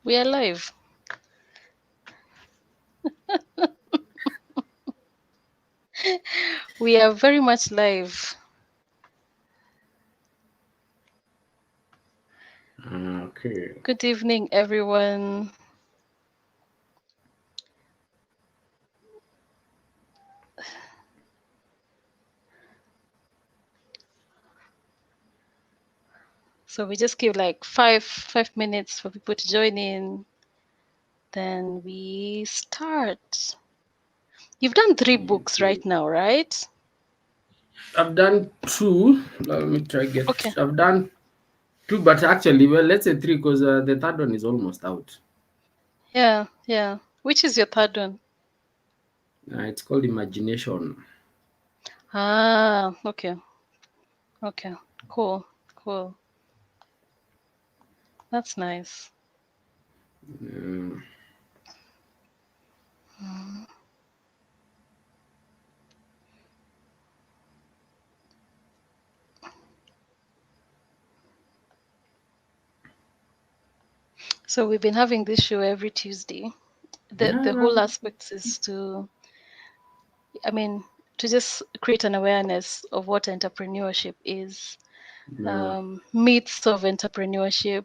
We are live. We are very much live. Okay. Good evening, everyone. So we just give like five minutes for people to join in. Then we start. You've done 3 books right now, right? I've done two. Let me try get. Okay. I've done two, but actually, well, let's say three because the third one is almost out. Yeah, yeah. Which is your third one? It's called Imagination. Ah, okay. Okay. Cool. Cool. That's nice. Uh, Mm. So we've been having this show every Tuesday. The yeah, whole aspect is to, I mean, to just create an awareness of what entrepreneurship is, yeah, myths of entrepreneurship.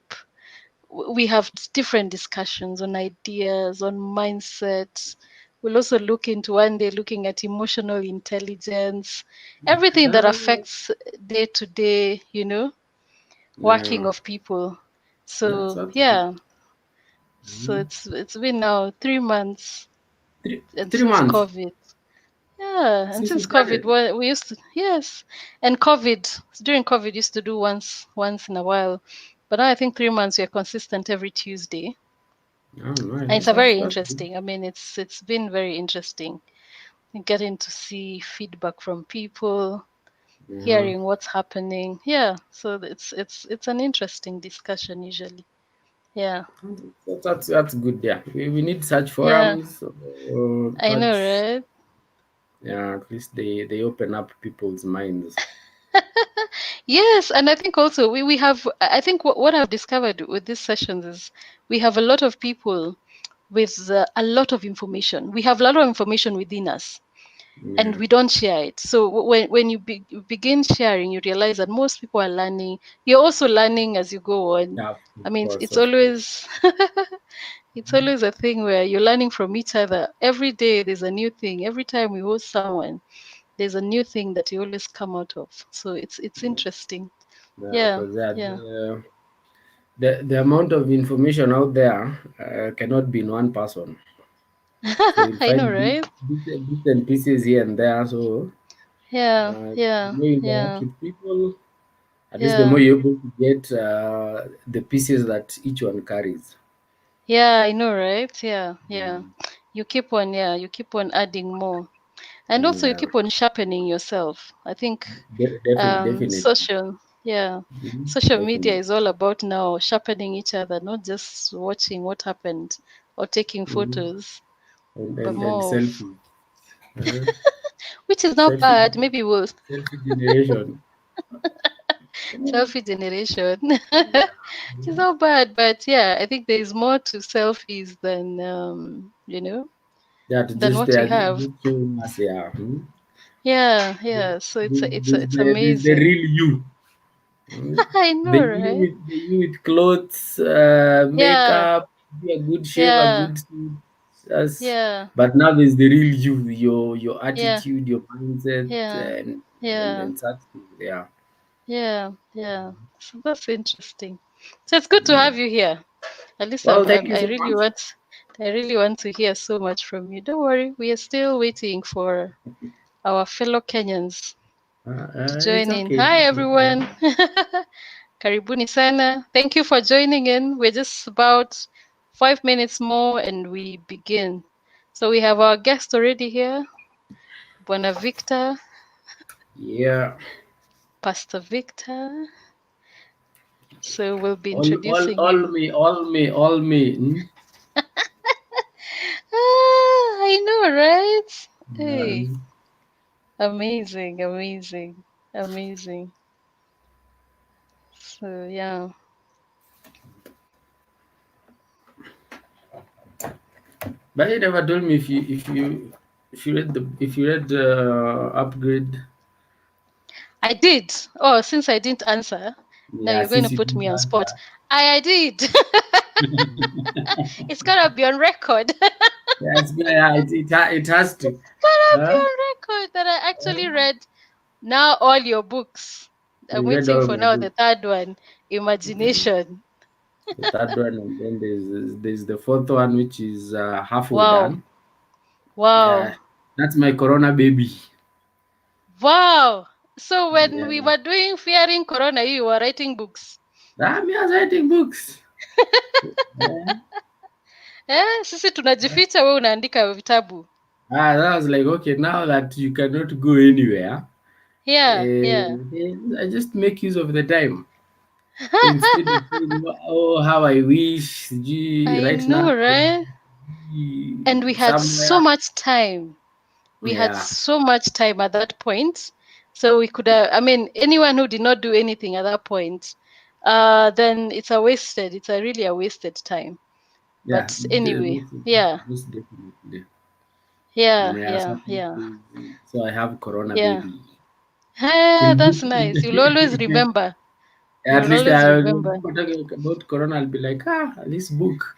We have different discussions on ideas, on mindset. We'll also look into one day looking at emotional intelligence, everything that affects day to day, working yeah. of people. That's So what. yeah, so Mhm. it's been now 3 months and Three since months COVID. Yeah, and since you since COVID, started. we used to, yes, and COVID, during COVID used to do once in a while, but now I think 3 months we are consistent every Tuesday, Oh, nice. and it's a very That's good. interesting. I mean, it's been very interesting getting to see feedback from people, Yeah. hearing what's happening. Yeah, so it's an interesting discussion usually. Yeah, That's good. Yeah, we need such yeah, forums. I know, Such right? yeah. At least they open up people's minds. Yes, and I think also we have, I think what I've discovered with these sessions is we have a lot of people with a lot of information. We have a lot of information within us and Yeah. we don't share it. So when you begin sharing, you realize that most people are learning. You're also learning as you go on. Yeah, I of mean, course, it's of course. always it's always a thing where you're learning from each other. Every day there's a new thing. Every time we host someone, there's a new thing that you always come out of. So it's interesting. Yeah, Yeah, because yeah. the amount of information out there cannot be in one person. So you'll I know, find right? bits and pieces here and there. So Yeah, the yeah, more you interact yeah, with people, at least the more yeah. you're able to get the pieces that each one carries. Yeah, I know, right? Yeah, yeah. Mm. You keep on adding more. And also you Yeah, keep on sharpening yourself. I think definitely. yeah, Mhm. social media Definitely. is all about now sharpening each other, not just watching what happened or taking Mhm. photos, but And more of, selfie. Uh, which is not selfie bad. Maybe we'll selfie generation. selfie generation. It's not bad, but yeah, I think there is more to selfies than That than just what they we are have. just showing us, yeah. Hmm? Yeah, yeah. So it's There's the amazing. real you. Hmm? I The know, you right? with clothes, Yeah, makeup, be a good shape, a yeah, good suit. That's, yeah, but now there's the real you, your yeah, attitude, your mindset, yeah, yeah, and such things. Yeah. yeah, yeah. So that's interesting. So it's good to Yeah. have you here. At least Well, thank you so much. I really want to hear so much from you. Don't worry, we are still waiting for our fellow Kenyans to It's join in. okay. Hi, everyone. Karibuni sana. Thank you for joining in. We're just about 5 minutes more and we begin. So we have our guest already here, Bwana Victor, Yeah. Pastor Victor. So we'll be introducing All him. me, all me, all me. Hmm? I know, right? Hey, Uh, amazing, amazing, amazing. So yeah. But you never told me if you read upgrade. I did. Oh, since I didn't answer, now Yeah, you're going to since you put didn't me on spot. answer. I did. It's gotta be on record. Yes, yeah, it has to. Gotta be Huh? on record that I actually read now all your books. I'm You read waiting all for my now the books. third one, Imagination. The third one, and then there's the fourth one, which is halfway Wow. done. Yeah, Wow. that's my Corona baby. Wow. So when we Yeah, were doing Fearing Corona, you were writing books. me, I was writing books. Yeah. Sisi tunajificha, we unaandika vitabu. That was like, okay, now that you cannot go anywhere, Yeah, yeah. I just make use of the time. So instead of saying, oh, how I wish, gee, I right now, know, right? And we had so somewhere. much time. We had Yeah, so much time at that point. So we could I mean, anyone who did not do anything at that point, then it's a really a wasted time. yeah, But anyway, yeah, most definitely. yeah, Yeah, yeah, yeah, so I have Corona yeah. baby. That's nice. You'll always remember. At You'll least always when remember. people talk about Corona, I'll be like, this book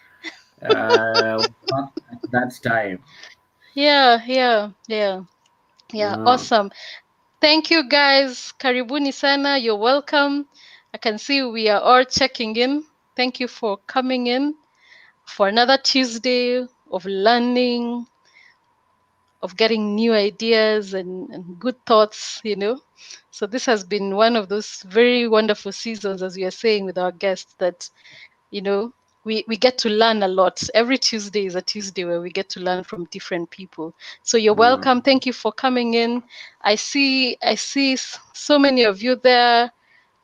was not at that time. Yeah, yeah, yeah, yeah. Uh, Awesome. Thank you guys. Karibuni sana. You're welcome. I can see we are all checking in. Thank you for coming in for another Tuesday of learning, of getting new ideas and good thoughts, So this has been one of those very wonderful seasons, as we are saying with our guests, that you know we get to learn a lot. Every Tuesday is a Tuesday where we get to learn from different people. So you're uh, welcome. Thank you for coming in. I see so many of you there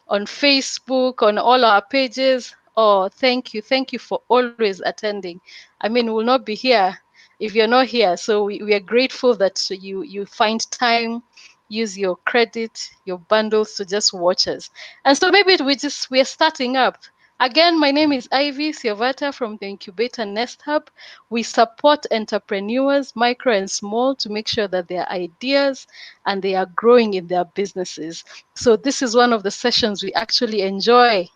on Facebook, on all our pages. Oh, thank you. Thank you for always attending. I mean, we'll not be here if you're not here. So we are grateful that you find time, use your credit, your bundles to just watch us. And so maybe we're starting up. Again, my name is Ivy Siavata from the Incubator Nest Hub. We support entrepreneurs, micro and small, to make sure that their ideas and they are growing in their businesses. So this is one of the sessions we actually enjoy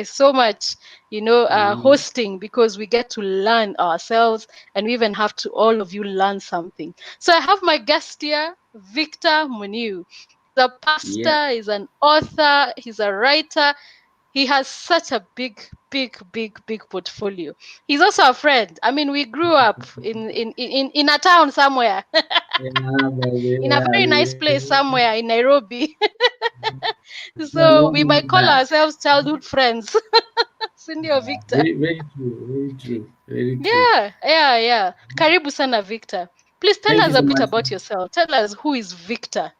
so much, hosting, because we get to learn ourselves, and we even have to all of you learn something. So I have my guest here, Victor Muneu. He's a yeah. pastor, he's an author, he's a writer. He has such a big portfolio. He's also a friend. I mean, we grew up in a town somewhere, Yeah, baby, in a yeah, very nice place somewhere in Nairobi. yeah, So long we might call back. ourselves childhood friends. Cindy or Victor. Very true, very true, very true. Yeah. Karibu sana, Victor. Please tell Thank us you a so bit much. about yourself. Tell us, who is Victor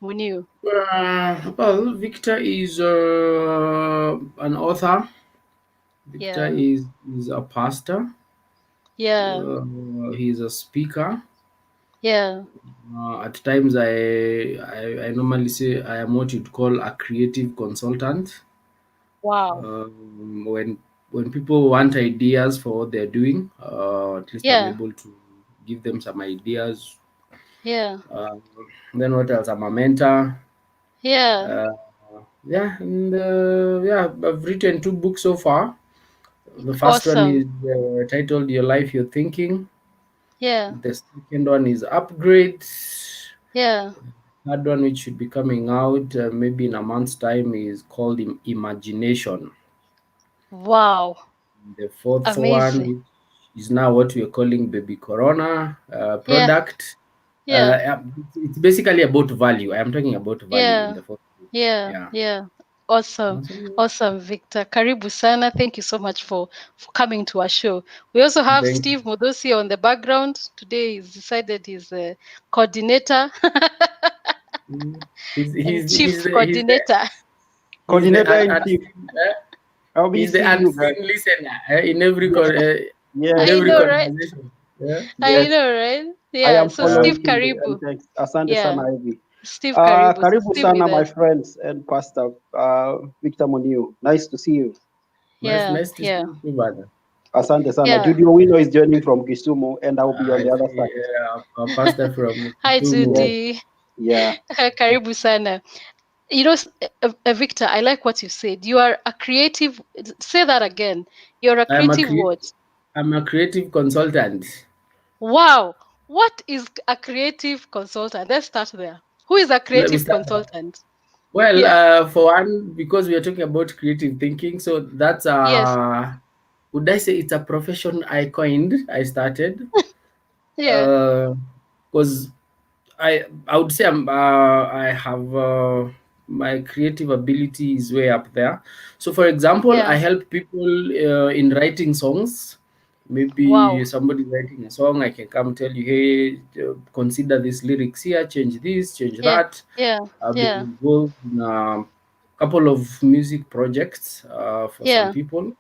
Muneu? Well, Victor is an author. Victor Yeah, is a pastor. yeah, He's a speaker. yeah. At times, I normally say I am what you'd call a creative consultant. Wow. When people want ideas for what they're doing, at least I'm Yeah, able to give them some ideas. yeah, Uh, then what else? I'm a mentor. yeah. Uh, yeah, and yeah, I've written 2 books so far. The first one Awesome. is titled "Your Life, Your Thinking." Yeah, The second one is "Upgrades." yeah. Third one, which should be coming out maybe in a month's time, is called Imagination. Wow. The fourth one, Amazing. which is now what we are calling Baby Corona Yeah, product. yeah, It's basically about value. I am talking about value in yeah, the fourth book. yeah, Yeah. yeah. Awesome. So, Awesome, Victor. Karibu sana. Thank you so much for coming to our show. We also have thank Steve Modosi on the background. Today he's decided he's a coordinator you. and chief coordinator. He's the Coordinator in chief. unseen I'll be he's the seeing you guys. unseen listener Yes, in yes, I every know, yes, right? conversation. Yeah. I yes. know, right? I Yeah. am So Uh, Steve following you and Karibu. thanks. Asante Yeah. sana Ivy. Steve Karibu. So Karibu Steve with sana, my us. friends and Pastor Victor Muniu. Nice to see you. nice, Yeah, nice to see yeah. you, brother. Asante sana. Yeah. Judy Owino is joining from Kisumu, and I'll be on I the other see side. a pastor from Hi, Kisumu. Yes. Judy. Yeah. Karibu sana. You know, Victor, I like what you said. You are a creative. Say that again. You're a I'm a creative what? I'm a creative consultant. Wow. What is a creative consultant? Let's start there. Who is a Let me creative start. consultant? Well, Yeah. for one, because we are talking about creative thinking, so that's Yes. would I say it's a profession I coined? I started Yeah. because I would say I have my creative ability is way up there. So, for example, I Yeah. help people in writing songs. Maybe Wow. somebody writing a song, I can come tell you, hey, consider these lyrics here, change this, change Yeah. that. Yeah. I've been Yeah. involved in a couple of music projects for some Yeah. people.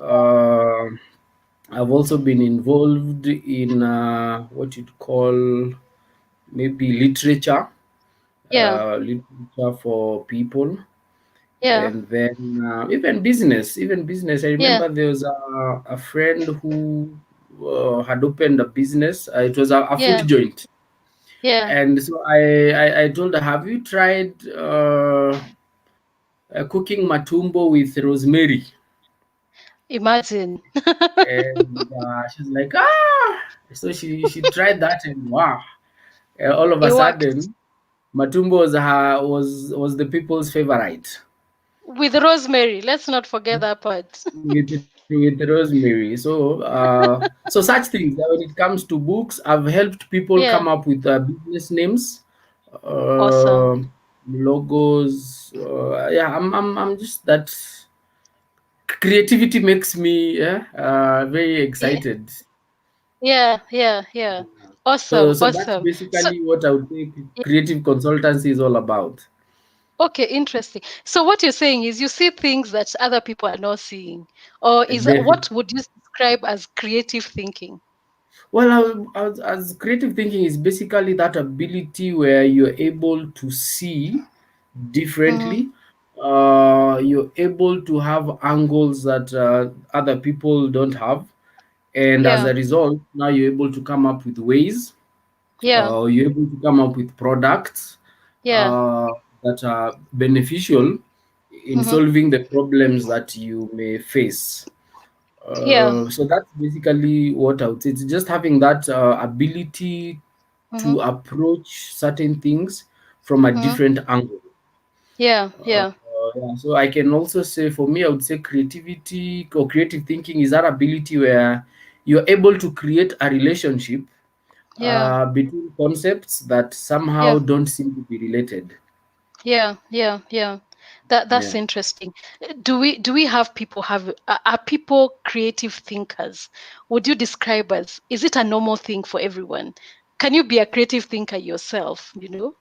Uh, I've also been involved in what you'd call maybe Yeah. literature for people, Yeah. and then even business. Even business. I Yeah. remember there was a friend who had opened a business. It was a Yeah. food joint, Yeah. and so I told her, "Have you tried cooking matumbo with rosemary?" Imagine. And she's like, "Ah!" So she tried that, and wow! All of a It worked. sudden, matumbo was the people's favorite With rosemary. Let's not forget that part. with rosemary. So such things. When it comes to books, I've helped people Yeah. come up with business names, Awesome. uh, logos. Yeah, I'm just that creativity makes me very Yeah. excited. Yeah. Yeah. Yeah. So Awesome. so that's Awesome. So, basically what I would say creative consultancy is all about. okay, interesting. So what you're saying is you see things that other people are not seeing, or is Definitely. what would you describe as creative thinking? Well, as creative thinking is basically that ability where you're able to see Mm-hmm. differently. You're able to have angles that other people don't have, and as Yeah. a result, now you're able to come up with ways. Yeah. You're able to come up with products Yeah. uh, that are beneficial in Mm-hmm. solving the problems that you may face. Yeah. So that's basically what I would say. It's just having that ability Mm-hmm. to approach certain things from a Mm-hmm. different angle. Yeah. Yeah. Yeah. So I can also say, for me, I would say creativity or creative thinking is that ability where you're able to create a relationship Yeah. between concepts that somehow Yeah. don't seem to be related. Yeah. Yeah. Yeah. That's Yeah. interesting. Do we have people are people creative thinkers? Would you describe as, is it a normal thing for everyone? Can you be a creative thinker yourself, you know?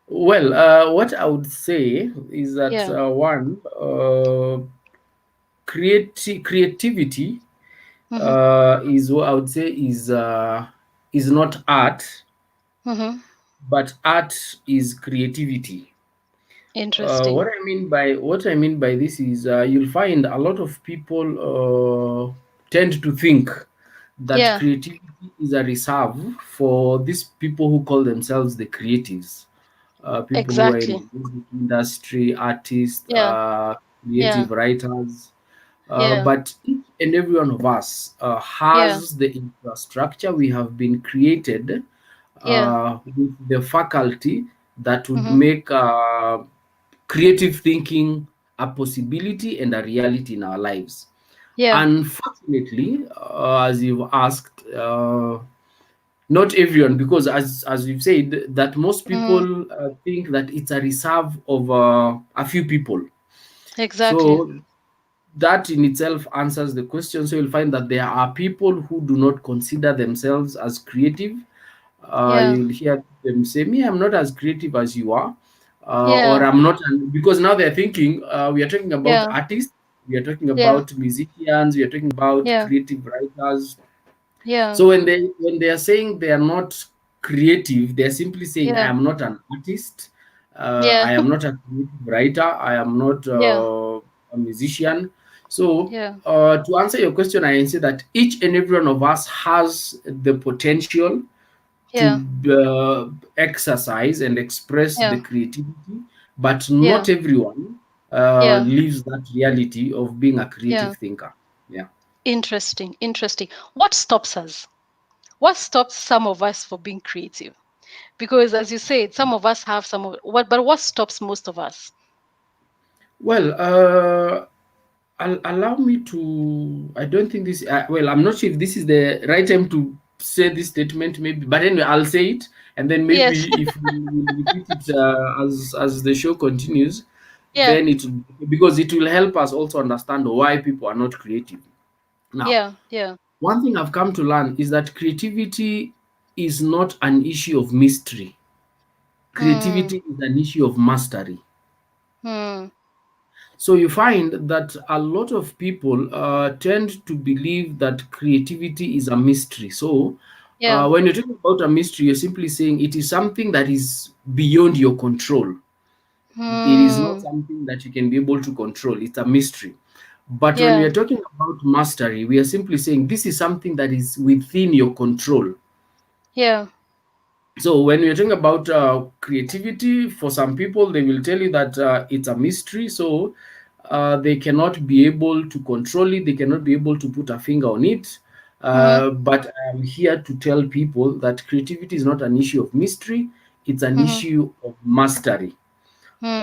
Well, what I would say is that Yeah. one, creativity Mm-hmm. is what I would say is not art, Mm-hmm. but art is creativity. Interesting. What I mean by this is you'll find a lot of people tend to think that Yeah, creativity is a reserve for these people who call themselves the creatives, people who are in exactly. the music industry, artists, Yeah, yeah, creative writers. yeah, But each and every one of us yeah, has the infrastructure. We have been created yeah. with the faculty that would Mm-hmm. make creative thinking a possibility and a reality in our lives. Yeah. Unfortunately, as you've asked, not everyone, because as you've said, that most Mm-hmm. people think that it's a reserve of a few people. Exactly. So that in itself answers the question. So you'll find that there are people who do not consider themselves as creative. Yeah, You'll hear them say, "Me, I'm not as creative as you are," or yeah, "I'm not," because now they're thinking we are talking about yeah, artists, we are talking yeah, about musicians, we are talking about yeah, creative writers. yeah, So when they are saying they are not creative, they are simply saying, "I yeah, am not an artist. yeah, I am not a creative writer. I am not yeah, a musician." So, Yeah. to answer your question, I can say that each and every one of us has the potential Yeah. to exercise and express the Yeah. creativity, but Yeah. not everyone Yeah. lives that reality of being a creative Yeah. thinker. Yeah. Interesting. Interesting. What stops us? What stops some of us for being creative? Because as you said, some of us have some of what, but what stops most of us? Well, allow me to. I don't think this. Well, I'm not sure if this is the right time to say this statement, maybe. But anyway, I'll say it, and then Yes. maybe if we repeat it as the show continues, Yeah. then because it will help us also understand why people are not creative. Now, Yeah. Yeah. one thing I've come to learn is that creativity is not an issue of mystery. Hmm. Creativity is an issue of mastery. Hmm. So you find that a lot of people tend to believe that creativity is a mystery. So Yeah. when you're talking about a mystery, you're simply saying it is something that is beyond your control. It is not Hmm. something that you can be able to control. It's a mystery. But when we Yeah. are talking about mastery, we are simply saying this is something that is within your control. Yeah. So when we're talking about creativity, for some people, they will tell you that it's a mystery. So they cannot be able to control it. They cannot be able to put a finger on it. Mm-hmm. But I'm here to tell people that creativity is not an issue of mystery. It's an Mm-hmm. issue of mastery. Hmm.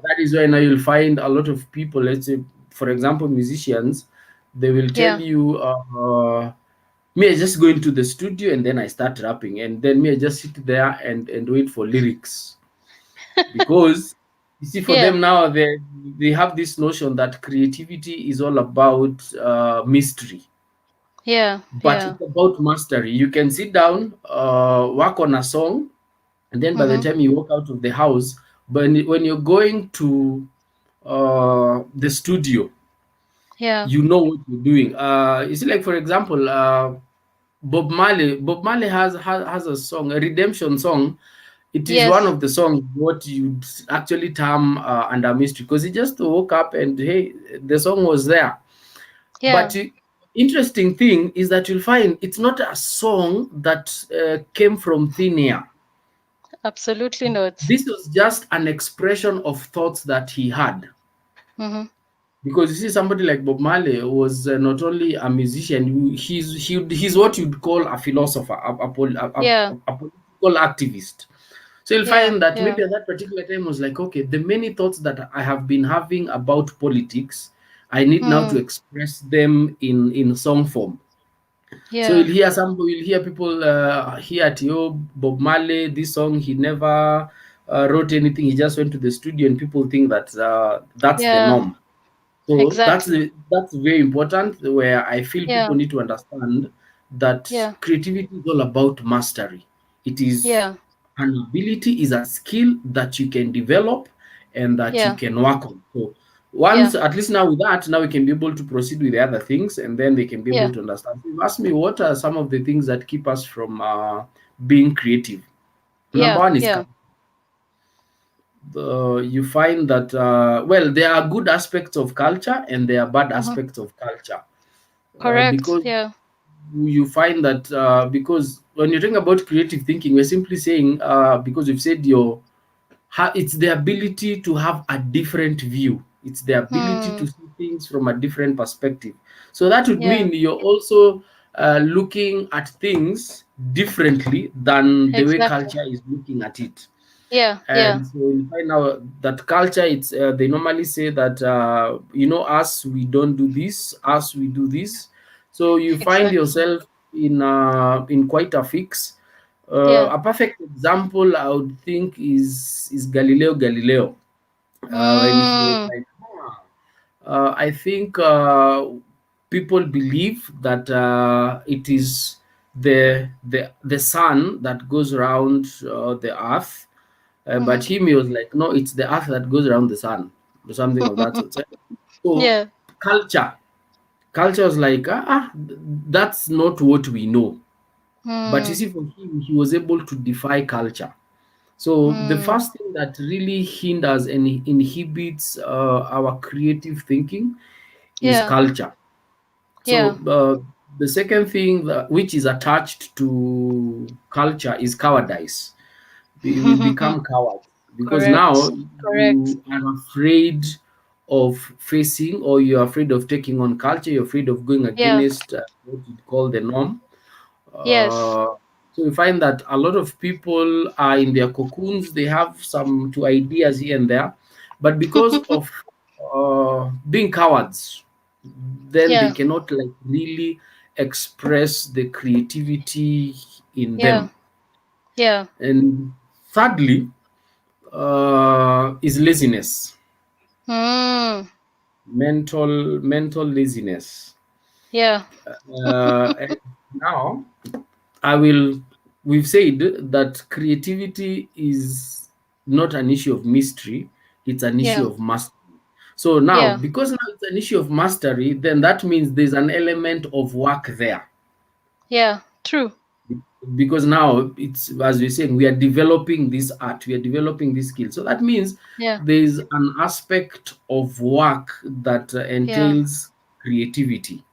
That is why now you'll find a lot of people, let's say, for example, musicians, they will tell Yeah. you, me, I just go into the studio and then I start rapping, and then me, I just sit there and wait for lyrics. Because you see, for Yeah. them now, they have this notion that creativity is all about mystery, Yeah. but Yeah. it's about mastery. You can sit down, work on a song, and then by the Mm-hmm. time you walk out of the house, but when you're going to the studio, Yeah. you know what you're doing. You see, like for example, Bob Marley. Bob Marley has a song, a redemption song. It is one Yes. of the songs what you'd actually term under mystery, because he just woke up and hey, the song was there. But Yeah. interesting thing is that you'll find it's not a song that came from thin air. Absolutely not. This was just an expression of thoughts that he had. Mm-hmm. Because you see, somebody like Bob Marley was not only a musician, he's what you'd call a philosopher, Yeah. a political activist. So you'll Yeah. find that Yeah. maybe at that particular time was like, okay, the many thoughts that I have been having about politics, I need now to Hmm. express them in song form. So Yeah. you'll hear people here at Bob Marley, this song, he never wrote anything. He just went to the studio, and people think that that's the Yeah. norm. So Exactly. that's very important. Where I feel Yeah. people need to understand that Yeah. creativity is all about mastery. It is Yeah. an ability, is a skill that you can develop and that you Yeah. can work on. So Yeah. once, at least now with that, now we can be able to proceed with the other things, and then they can be able Yeah. to understand. So you ask me, what are some of the things that keep us from being creative? Number Yeah. one is Yeah. you find that well, there are good aspects of culture and there are bad Mm-hmm. aspects of culture, Correct. because Yeah. you find that because when you're talking about creative thinking, we're simply saying because we've said it's the ability to have a different view. It's the ability Hmm. to see things from a different perspective. So that would Yeah. mean you're also looking at things differently than the way Exactly. culture is looking at it. Yeah. Yeah. And so you find out that culture, it's they normally say that us, we don't do this, us, we do this. So you find Exactly. yourself in quite a fix. Yeah. A perfect example I would think is Galileo Galileo, when he was Hmm. like, I think people believe that it is the sun that goes around the earth, but Mm-hmm. he was like, no, it's the earth that goes around the sun, or something of that sort. So Yeah. culture, culture was like, that's not what we know. But you Hmm. see, for him, he was able to defy culture. So the Hmm. first thing that really hinders and inhibits our creative thinking is Yeah. culture. Yeah. So the second thing which is attached to culture is cowardice. We become cowards because now Correct. Correct. you are afraid of facing, or you're afraid of taking on culture. You're afraid of going Yeah. against what you call the norm. Yes. uh, so we find that a lot of people are in their cocoons. They have some two ideas here and there, but because of being cowards, then they Yeah. cannot like really express the creativity in Yeah. them. Yeah. And thirdly, is laziness, Mm. mental laziness. Yeah. And now I will. We've said that creativity is not an issue of mystery; it's an issue Yeah. of mastery. So now, Yeah. because now it's an issue of mastery, then that means there's an element of work there. Yeah. True. Because now it's, as we're saying, we are developing this art, we are developing this skill. So that means Yeah. there's an aspect of work that Yeah. entails creativity.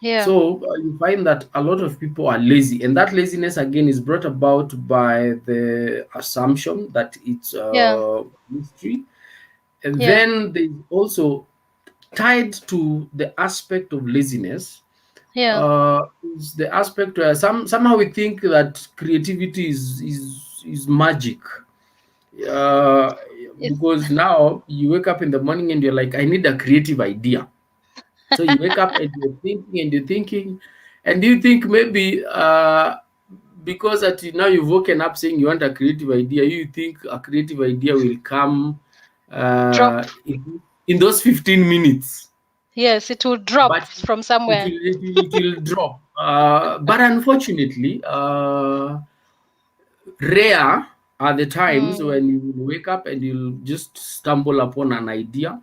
Yeah. So you find that a lot of people are lazy, and that laziness again is brought about by the assumption that it's Yeah. mystery. And Yeah. then there's also tied to the aspect of laziness, Yeah. is the aspect where somehow we think that creativity is magic. uh, It's because now you wake up in the morning and you're like, I need a creative idea. So you wake up and you're thinking, and you think maybe because that now you've woken up saying you want a creative idea, you think a creative idea will come drop. in those 15 minutes. Yes, it will drop But from somewhere. it will drop. But unfortunately, rare are the times Mm. when you wake up and you'll just stumble upon an idea.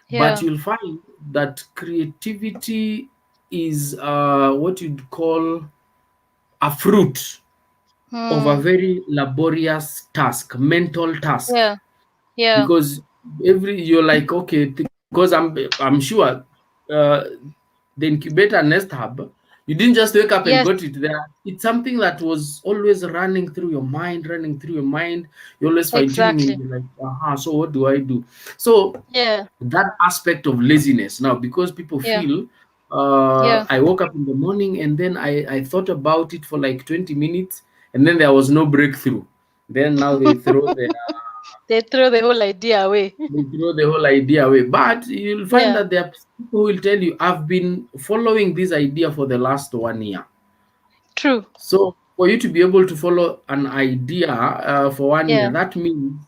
But Yeah. you'll find that creativity is what you'd call a fruit of a Mm. very laborious task, mental task. Yeah. Yeah. Because every you're like, okay, because I'm sure uh, the incubator nest hub, you didn't just wake up and Yes. got it there. It's something that was always running through your mind. You're always fine-tuning and Exactly. you're like, so what do I do? So Yeah. that aspect of laziness now, because people Yeah. feel Yeah. I woke up in the morning and then I thought about it for like 20 minutes and then there was no breakthrough. Then now They throw the whole idea away. they throw the whole idea away. But you'll find Yeah. that there are people who will tell you, I've been following this idea for the last 1 year. True. So for you to be able to follow an idea for 1 year, Yeah. that means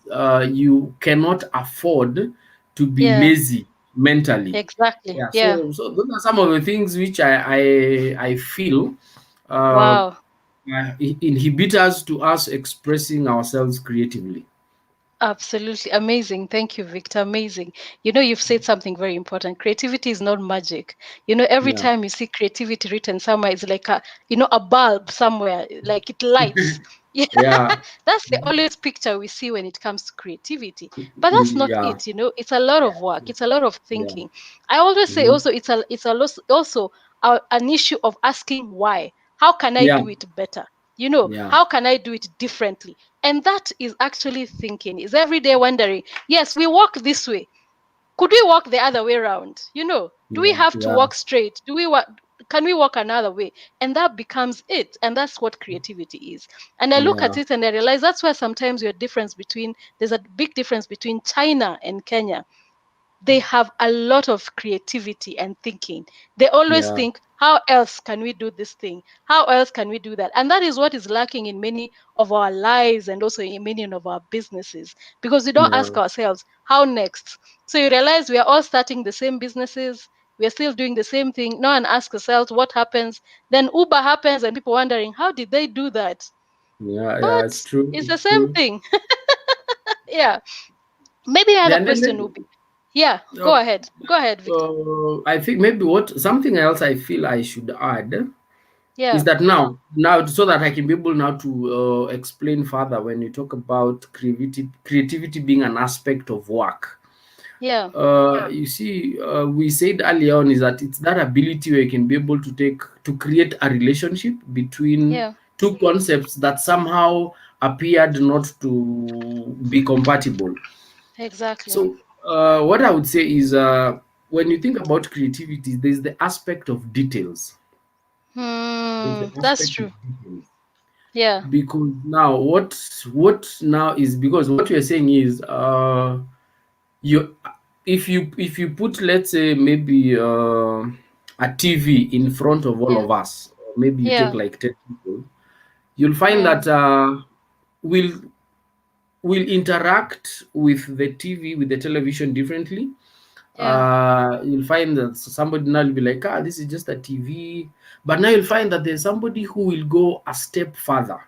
you cannot afford to be Yeah. lazy mentally. Exactly. Yeah. Yeah. So those are some of the things which I feel uh, Wow. inhibit us to us expressing ourselves creatively. Absolutely amazing. Thank you, Victor. Amazing. You know, you've said something very important. Creativity is not magic. You know, every Yeah. time you see creativity written somewhere, it's like a bulb somewhere, like it lights. Yeah, Yeah. that's the always picture we see when it comes to creativity. But that's not Yeah. it. You know, it's a lot of work. It's a lot of Yeah. thinking. I always say Mhm. also also an issue of asking why. How can I Yeah. do it better? You know, Yeah. how can I do it differently? And that is actually thinking, is every day wondering, yes, we walk this way. Could we walk the other way around? You know, do we Yeah. have to Yeah. walk straight? Can we walk another way? And that becomes it. And that's what creativity is. And I look at Yeah. it and I realize that's why sometimes there's a big difference between China and Kenya. They have a lot of creativity and thinking. They always Yeah. think, how else can we do this thing? How else can we do that? And that is what is lacking in many of our lives and also in many of our businesses, because we don't Yeah. ask ourselves, how next? So you realize we are all starting the same businesses. We are still doing the same thing. No one asks ourselves what happens. Then Uber happens and people wondering, how did they do that? Yeah. Yeah. It's But true. it's the It's same true. thing. Yeah. Maybe the Yeah. other And then question will be, yeah, uh, go ahead. Go ahead, Victor. I think maybe what something else I feel I should add is Yeah. that now so that I can be able now to explain further when you talk about creativity being an aspect of work. Yeah. You see, we said earlier on is that it's that ability where you can be able to create a relationship between Yeah. two concepts that somehow appeared not to be compatible. Exactly. So, what I would say is, when you think about creativity, there's the aspect of details. There's the That's aspect of true. details. Yeah. Because now, what now is, because what you're saying is, you if you put, let's say, maybe a TV in front of all Yeah. of us, or maybe you take Yeah. like 10 people, you'll find Yeah. that we'll interact with the TV, with the television differently. Yeah. You'll find that somebody now will be like, this is just a TV. But now you'll find that there's somebody who will go a step further,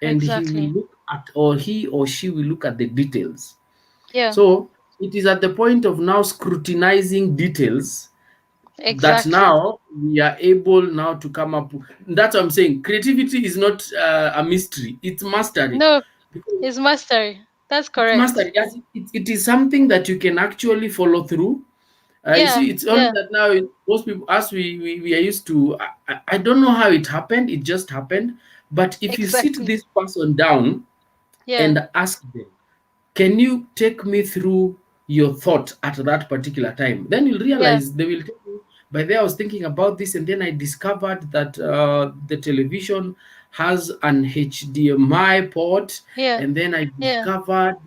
and he will Exactly. look at, or he or she will look at the details. Yeah. So it is at the point of now scrutinizing details that Exactly. now we are able now to come up. That's what I'm saying. Creativity is not a mystery; it's mastery. No, Because it's mastery. That's it's correct. mastery. As it is something that you can actually follow through. You Yeah. see, it's only Yeah. that now most people, as we are used to. I don't know how it happened. It just happened. But if you sit Exactly. this person down Yeah. and ask them, can you take me through your thought at that particular time? Then you'll Yeah. realize they will tell you, by there I was thinking about this, and then I discovered that the television has an HDMI port, Yeah. and then I Yeah. discovered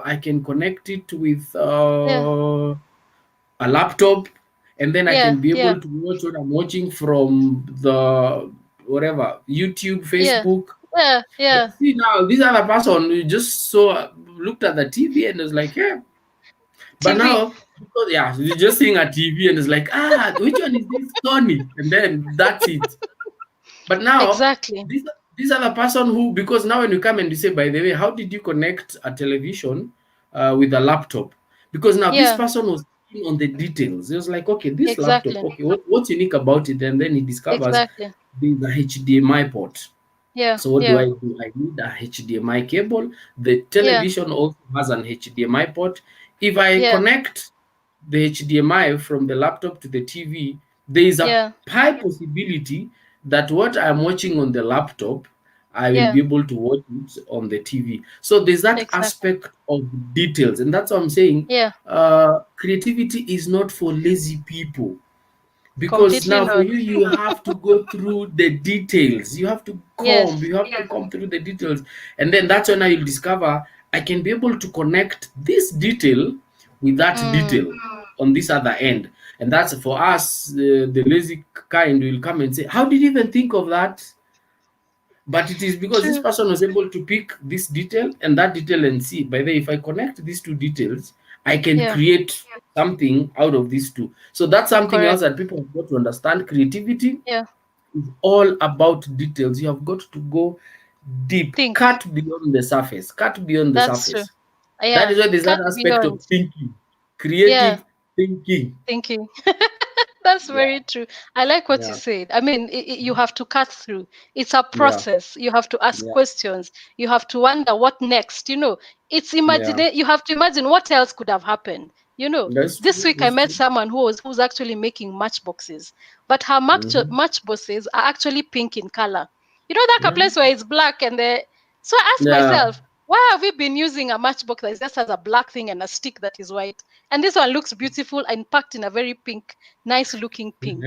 I can connect it with Yeah. a laptop, and then I Yeah. can be Yeah. able to watch what I'm watching from the whatever YouTube, Yeah. Facebook. Yeah. But Yeah. see now, this other person who just saw, looked at the TV and was like, yeah. But TV. now, because yeah, you're just seeing a TV and it's like, which one is this Sony? And then that's it. But now, Exactly. this other person who, because now when you come and you say, by the way, how did you connect a television with a laptop? Because now this Yeah. person was in on the details. He was like, okay, this laptop, Exactly. okay, what's unique about it? And then he discovers Exactly. the HDMI port. Yeah. So what do? Yeah. I need a HDMI cable. The Yeah. television also has an HDMI port. If I Yeah. connect the HDMI from the laptop to the TV, there is a Yeah. high possibility that what I'm watching on the laptop, I will Yeah. be able to watch it on the TV. So there's that Exactly. aspect of details, and that's what I'm saying. Yeah. Creativity is not for lazy people, because Completely now for not. you, you have to go through the details, you have to comb, Yes. you have to comb through the details, and then that's when you'll discover I can be able to connect this detail with that Mm. detail on this other end. And that's for us, the lazy kind will come and say, how did you even think of that? But it is because this True. person was able to pick this detail and that detail and see, by the way, if I connect these two details, I can Yeah. create something out of these two. So that's something else Correct. that people have got to understand. Creativity Yeah. is all about details. You have got to go deep, Think. cut beyond the surface, cut beyond the That's true. surface. That Yeah. is why there's that Cut aspect of beyond. thinking, Yeah. creative thinking. Thinking. That's Yeah, very true. I like what you yeah, said. I mean, you have to cut through. It's a yeah, process. You have to ask yeah, questions. You have to wonder what next. It's yeah. imagine. You have to imagine what else could have happened. That's This true. week I That's met true. someone who's actually making matchboxes, but her Hmm. matchboxes are actually pink in color. That a Yeah, place where it's black and the. So I asked yeah. myself, why have we been using a matchbox that just has a black thing and a stick that is white? And this one looks beautiful and packed in a very pink, nice looking pink.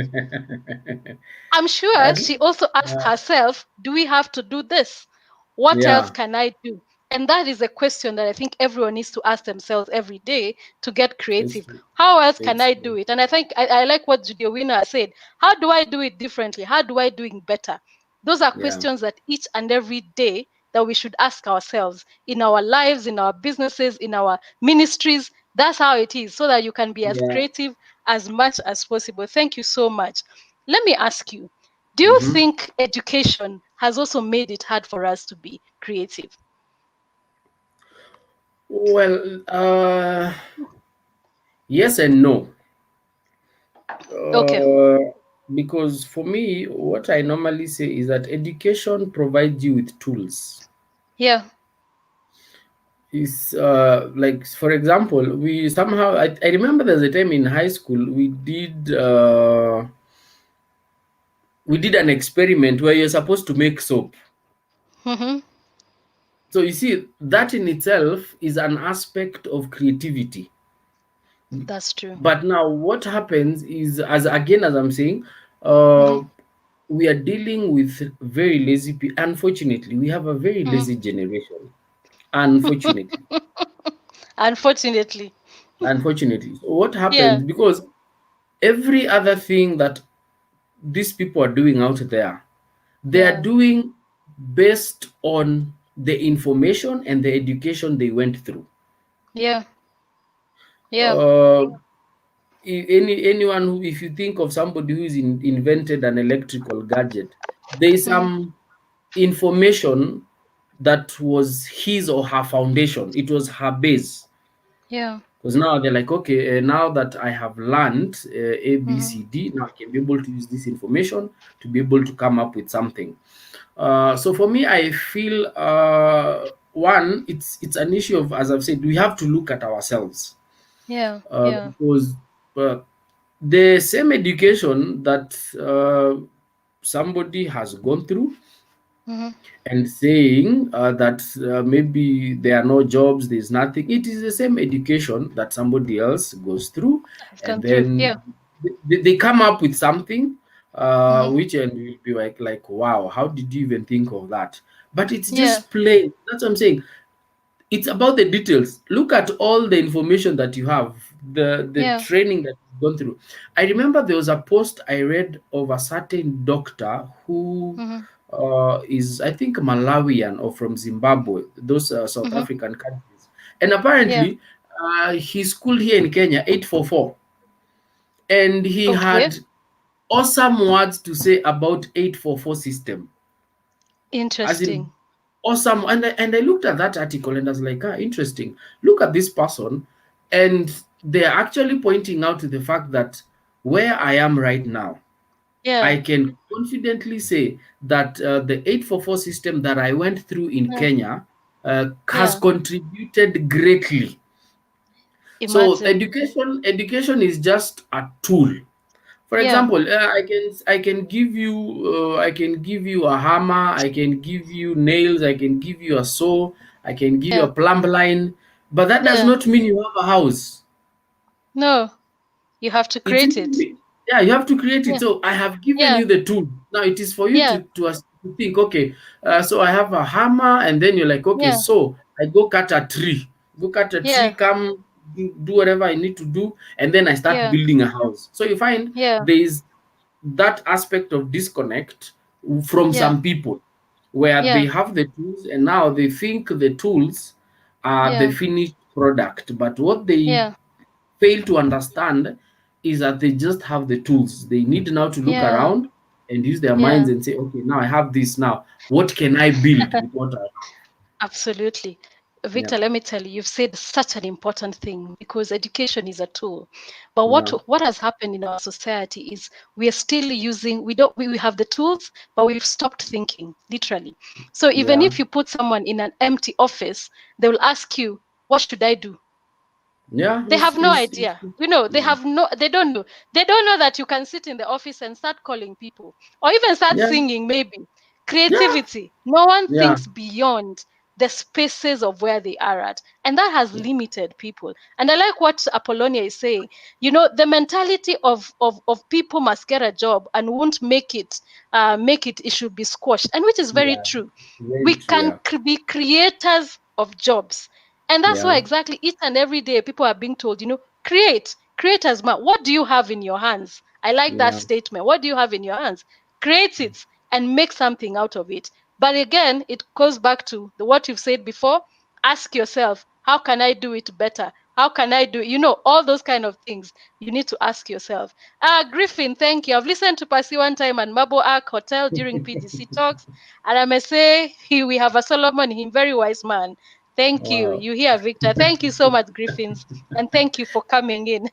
I'm sure That, she also asked yeah, herself, do we have to do this? What else yeah. can I do? And that is a question that I think everyone needs to ask themselves every day to get It's creative. true. How else can It's I true. do it? And I think I like what Judio Winner said. How do I do it differently? How do I do it better? Those are Yeah, questions that each and every day that we should ask ourselves in our lives, in our businesses, in our ministries. That's how it is, so that you can be as yeah. creative as much as possible. Thank you so much. Let me ask you, do you Hmm. think education has also made it hard for us to be creative? Well, yes and no. Okay. Uh, because for me, what I normally say is that education provides you with tools. Yeah. is like, for example, we somehow, I remember there's a time in high school we did an experiment where you're supposed to make soap. Mm-hmm. So you see, that in itself is an aspect of creativity. That's true. But now what happens is, as I'm saying, Mm-hmm. uh, we are dealing with very lazy people. Unfortunately, we have a very Mm-hmm. lazy generation. Unfortunately. Unfortunately. Unfortunately. So what Yeah. happens, because every other thing that these people are doing out there, they are Yeah. doing based on the information and the education they went through. Yeah. Yeah. Uh, anyone who, if you think of somebody who's invented an electrical gadget, there is Mm-hmm. some information that was his or her foundation. It was her base. Yeah. Because now they're like, okay, now that I have learned A, B, Mm-hmm. C, D, now I can be able to use this information to be able to come up with something. So for me, I feel one, it's an issue of, as I've said, we have to look at ourselves, Yeah. Yeah. because uh, the same education that somebody has gone through Mm-hmm. and saying that maybe there are no jobs, there's nothing. It is the same education that somebody else goes through, I've and gone through. then Yeah. they come up with something, Mm-hmm. which and will be like, wow, how did you even think of that? But it's Yeah. just plain. That's what I'm saying. It's about the details. Look at all the information that you have, the Yeah. training that you've gone through. I remember there was a post I read of a certain doctor who Mm-hmm. is, I think, Malawian or from Zimbabwe, those South Mm-hmm. African countries. And Yeah. apparently, he schooled here in Kenya, 844. And he Okay. had awesome words to say about 844 system. As in, Interesting. awesome. And I looked at that article and I was like, interesting. Look at this person. And they're actually pointing out to the fact that where I am right now, Yeah. I can confidently say that the 844 system that I went through in Yeah. Kenya has Yeah. contributed greatly. So Imagine. education is just a tool. For Yeah. example, I can give you a hammer, I can give you nails, I can give you a saw, I can give you Yeah. a plumb line, but that does Yeah. not mean you have a house. No. You have to It create simply it. yeah, you have to create it. Yeah. So I have given Yeah. you the tool. Now it is for you Yeah. to think, okay, so I have a hammer, and then you're like, okay, Yeah. so I go cut a tree. Go cut a tree, Yeah. come do whatever I need to do, and then I start Yeah. building a house. So you find Yeah. there is that aspect of disconnect from Yeah. some people, where they Yeah. have the tools and now they think the tools are the Yeah. finished product. But what they Yeah. fail to understand is that they just have the tools. They need now to look Yeah. around and use their minds Yeah. and say, okay, now I have this. Now, what can I build with what I have? Absolutely. Yeah, Victor, let me tell you, you've said such an important thing because education is a tool. But yeah, what has happened in our society is we are still using, we have the tools, but we've stopped thinking, literally. So even yeah, if you put someone in an empty office, they will ask you, what should I do? yeah. They have no It's idea. They yeah, have no, they don't know. They don't know that you can sit in the office and start calling people or even start yeah, singing, maybe. yeah, Creativity. No one yeah, thinks beyond the spaces of where they are at. And that has limited people. And I like what Apollonia is saying. The mentality of people must get a job and won't it should be squashed. And which is very yeah. true. We Very true. can Yeah, be creators of jobs, and that's why yeah, exactly each and every day people are being told, create as much. What do you have in your hands? I like that yeah, statement. What do you have in your hands? Create it and make something out of it. But again, it goes back to what you've said before. Ask yourself, how can I do it better? How can I do, all those kind of things you need to ask yourself. Griffin, thank you. I've listened to Pasi one time at Marble Ark Hotel during PGC talks, and I must say, we have a Solomon, him very wise man. Thank you. wow. You hear, Victor. Thank you so much, Griffins. And thank you for coming in.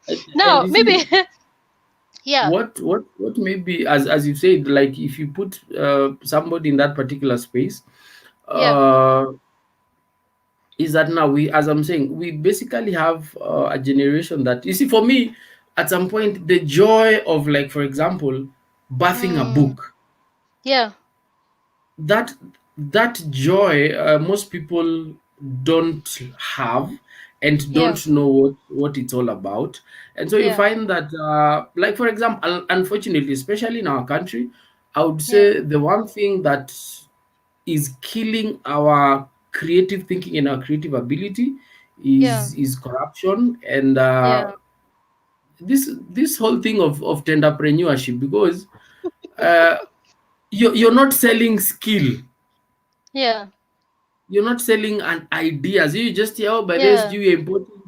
And Now, you maybe, see, yeah, what maybe, as you said, like if you put somebody in that particular space, yeah, uh is that now we, as I'm saying, we basically have a generation that, you see, for me, at some point, the joy of, like, for example, birthing a Mm. book, Yeah. that that joy, most people don't have and Yeah. don't know what it's all about. And so you Yeah. find that, like, for example, unfortunately, especially in our country, I would Yeah. say the one thing that is killing our creative thinking and our creative ability Yeah. is corruption, and Yeah. this whole thing of tenderpreneurship, because uh, you're not selling skill, Yeah. you're not selling an ideas. You just hear, oh, by this Yeah. we're importing,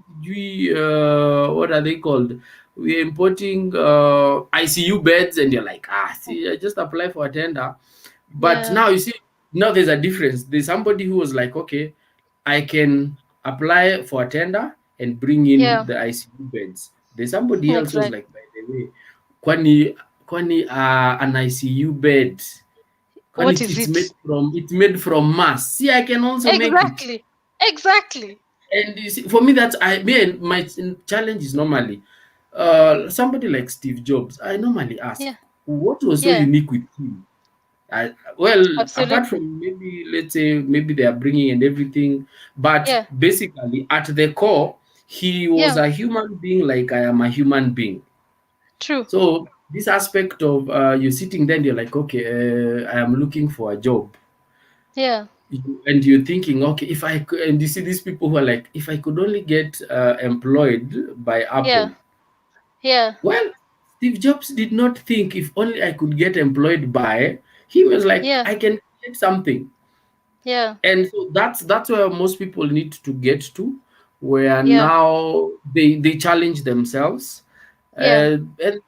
what are they called? We're importing ICU beds, and you're like, see, I just apply for a tender. But Yeah. now you see, now there's a difference. There's somebody who was like, okay, I can apply for a tender and bring in Yeah. the ICU beds. There's somebody else who was Exactly. like, by the way, kwani an ICU bed, What kwani is it? it's made from mass. See, I can also make it. Exactly. Exactly. And you see, for me, that's my challenge is normally, somebody like Steve Jobs. I normally ask, Yeah. what was so Yeah. unique with him? Well, apart Absolutely. from, maybe, let's say, maybe they are bringing and everything, but Yeah. basically at the core, he was Yeah. a human being like I am a human being. True. So this aspect of, you sitting there and you're like, okay, I am looking for a job. Yeah. And you're thinking, okay, if I could, and you see these people who are like, if I could only get employed by Yeah. Apple. Yeah. Well, Steve Jobs did not think if only I could get employed by. He was like, Yeah. I can get something. Yeah. And so that's where most people need to get to, where Yeah. now they challenge themselves. Yeah. And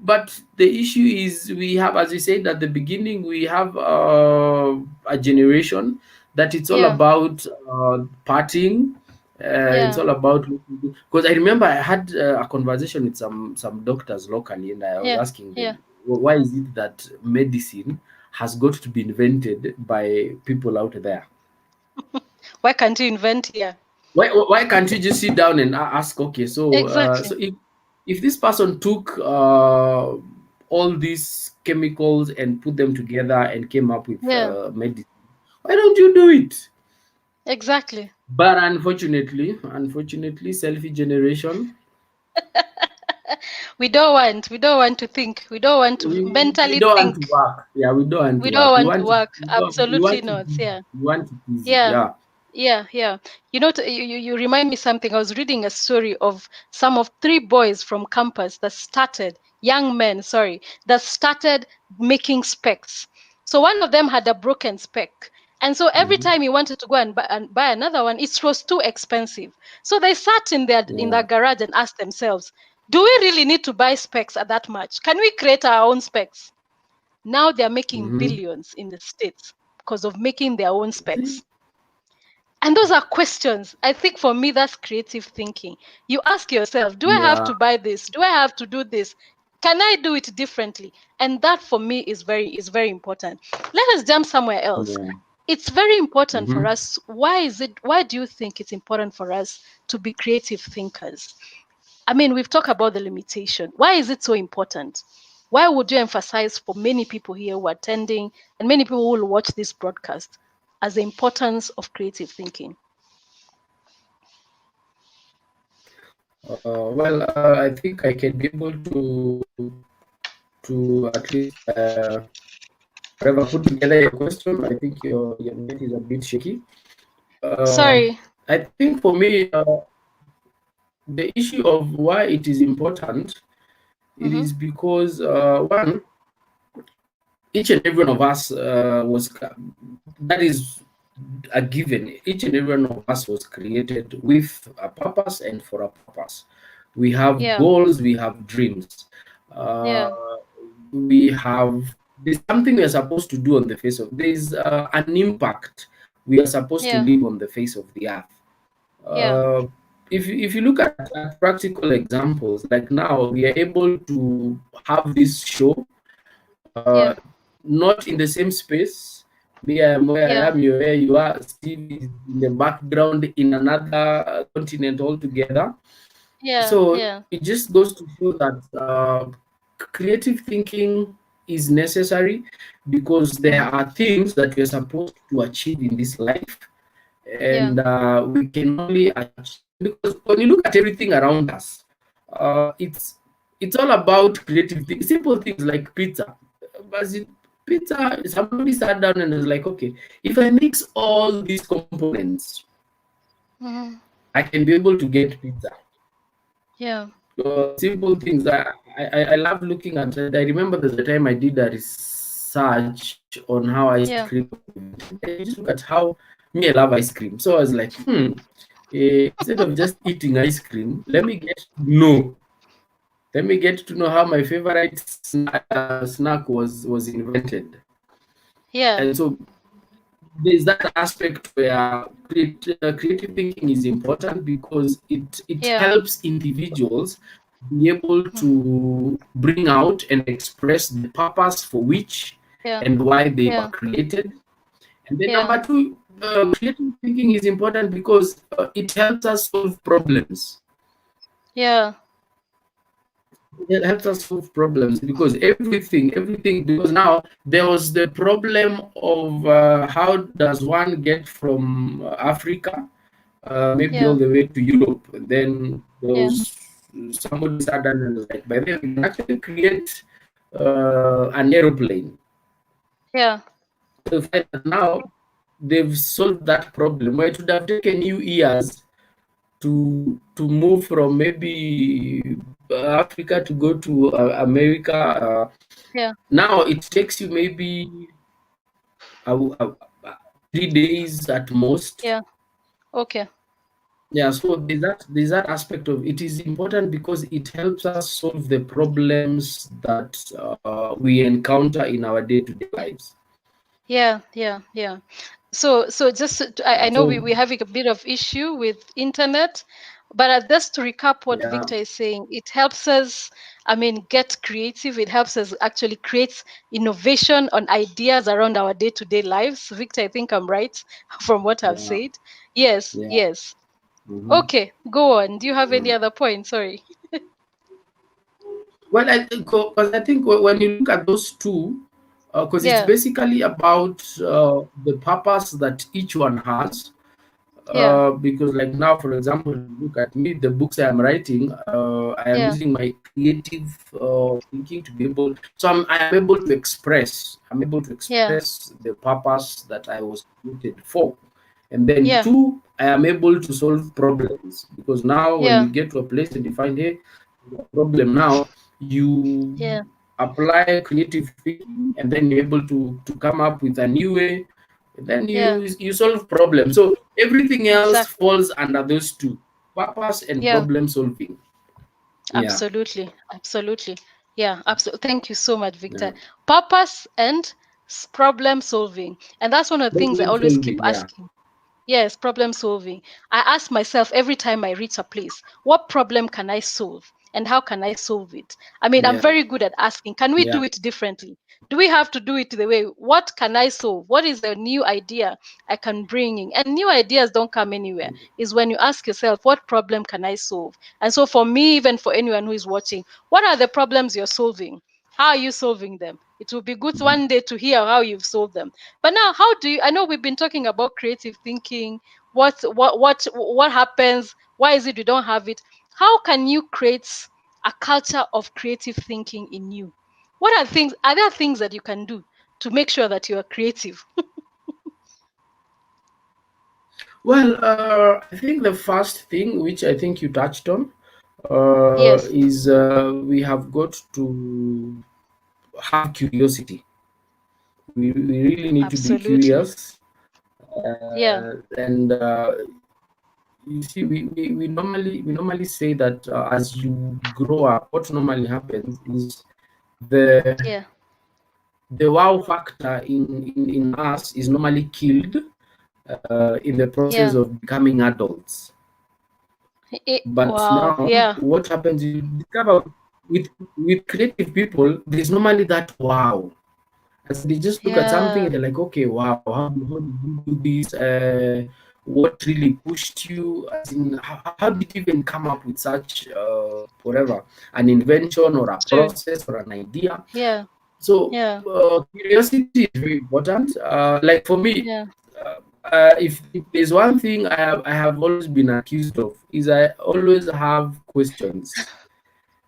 but the issue is, we have, as we said at the beginning, we have a generation that it's all Yeah. about partying. It's Yeah. all about, because I remember I had a conversation with some doctors locally, and I was Yeah. asking Yeah. them, why is it that medicine has got to be invented by people out there? Why can't you invent here? Why can't you just sit down and ask, okay, so Exactly. so if this person took all these chemicals and put them together and came up with Yeah. medicine, why don't you do it? Exactly. But unfortunately, selfish generation, We don't want to think. We don't want to we mentally don't want think. to work. Yeah, we don't want to We don't work. We want to want it. work. We Absolutely want it not. easy. Yeah. We want it easy. Yeah. Yeah. Yeah, yeah. You remind me something. I was reading a story of some of three boys from campus that started, young men, sorry, that started making specs. So one of them had a broken spec. And so every Mhm. time he wanted to go and buy another one, it was too expensive. So they sat in their Yeah. garage and asked themselves, do we really need to buy specs at that much? Can we create our own specs? Now they're making Hmm. billions in the States because of making their own See? specs. And those are questions. I think for me, that's creative thinking. You ask yourself, do I have Yeah. to buy this? Do I have to do this? Can I do it differently? And that for me is very important. Let us jump somewhere else. Yeah. It's very important for Hmm. us. Why do you think it's important for us to be creative thinkers? I mean, we've talked about the limitation. Why is it so important? Why would you emphasize for many people here who are attending and many people who will watch this broadcast as the importance of creative thinking? I think I can be able to at least whatever, put together your question. I think your net is a bit shaky. Uh, Sorry. I think for me, the issue of why it is important, it Mm-hmm. is because, one, each and every one of us that is a given. Each and every one of us was created with a purpose and for a purpose. We have Yeah. goals, we have dreams. Uh, Yeah. we have There's something we are supposed to do on the face of, there's an impact we are supposed to Yeah. leave on the face of the earth. Yeah. uh, if you look at practical examples, like now we are able to have this show, uh, Yeah. not in the same space, Me, I am where I Yeah. am, you're where you are. Steve is in the background in another continent altogether. Yeah. So Yeah. it just goes to show that creative thinking is necessary, because there Mm-hmm. are things that we're supposed to achieve in this life, Yeah. and we can only achieve them because when you look at everything around us, it's all about creative things, simple things like pizza. But pizza, somebody sat down and was like, okay, if I mix all these components, Mm-hmm. I can be able to get pizza. Yeah. Simple things. I love looking at it. I remember there's a time I did a research on how ice cream Yeah. was invented. I just look at how me, I love ice cream. So I was like, instead of just eating ice cream, let me get to know how my favorite snack was invented. Yeah. And so there's that aspect where creative thinking is important, because it Yeah. helps individuals be able Mm-hmm. to bring out and express the purpose for which Yeah. and why they were Yeah. created. And then Yeah. number two, creative thinking is important because it helps us solve problems. Yeah. It helps us solve problems because everything, because now there was the problem of how does one get from Africa maybe all Yeah. the way to Europe. And then there Yeah. was somebody sat down and was like, by then we can actually create an aeroplane. Yeah. So find that now they've solved that problem where it would have taken you years to move from maybe Africa to go to America. Yeah. Now it takes you maybe uh, uh, 3 days at most. Yeah. Okay. Yeah, so there's that aspect of it is important because it helps us solve the problems that we encounter in our day-to-day lives. Yeah. Yeah. Yeah. So just I know So we're having a bit of issue with internet, but just to recap what yeah, Victor is saying, it helps us, I mean, get creative. It helps us actually create innovation on ideas around our day-to-day lives. Victor, I think I'm right from what I've yeah, said. Yes, yeah. yes. Mhm. Okay, go on. Do you have any other point? Sorry. Well, I think when you look at those two, because it's Yeah, basically about the purpose that each one has. yeah, Because like now, for example, look at me, the books I am writing, I am yeah, using my creative thinking to be able, so I am able to express, yeah, the purpose that I was created for. And then yeah, two, I am able to solve problems, because now when you yeah, get to a place and you find, hey, there's a problem now, you yeah, apply creative thinking, and then you're able to come up with a new way, and then yeah, you solve problems. So everything else exactly. falls under those two: purpose and Yeah. problem solving. Yeah, Absolutely, absolutely. Yeah, absolutely. Thank you so much, yeah. Victor. Purpose and problem solving. And that's one of the things I Problem always keep solving. Yeah, asking. Yes, problem solving. I ask myself every time I reach a place, what problem can I solve and how can I solve it? I mean, I'm yeah, very good at asking, can we yeah. do it differently? Do we have to do it the way? What can I solve? What is the new idea I can bring in? And new ideas don't come anywhere. Is when you ask yourself, what problem can I solve? And so for me, even for anyone who is watching, what are the problems you're solving? How are you solving them? It will be good one day to hear how you've solved them. But now, how do you? I know we've been talking about creative thinking. What happens? Why is it we don't have it? How can you create a culture of creative thinking in you? What are things? Are there things that you can do to make sure that you are creative? Well, I think the first thing, which I think you touched on, Yes, is we have got to have curiosity. We really need to be absolutely. curious, Yeah, and you see, we normally say that as you grow up, what normally happens is the yeah, the wow factor in us is normally killed in the process yeah. of becoming adults. But Wow. now, Yeah, what happens? You discover with creative people, there's normally that wow. As they just look at something Yeah. and they're like, okay, wow, how did you do this? What really pushed you? As in, how did you even come up with such whatever, an invention or a True. process or an idea? Yeah. So Yeah. curiosity is very important. Like for me, Yeah. if there's one thing I have always been accused of is I always have questions.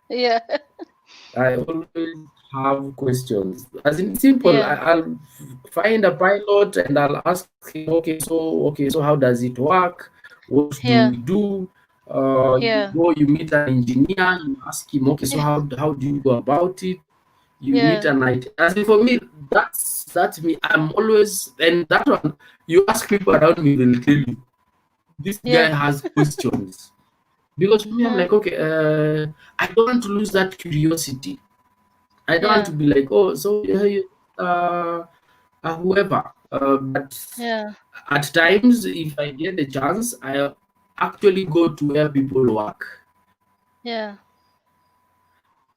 Yeah. I always have questions. As in simple, Yeah. I'll find a pilot and I'll ask him, okay, so how does it work? What do Yeah. we do? You Yeah. go, you meet an engineer, you ask him, okay, so Yeah. how do you go about it? You meet Yeah. an IT. As in for me, that's me. I'm always, and that one, you ask people around me, they'll tell you this guy Yeah. has questions. Because for me, I'm Huh. like, okay, I don't want to lose that curiosity. I don't want to Yeah. be like, oh, so whoever. But Yeah. at times, if I get the chance, I actually go to where people work. Yeah.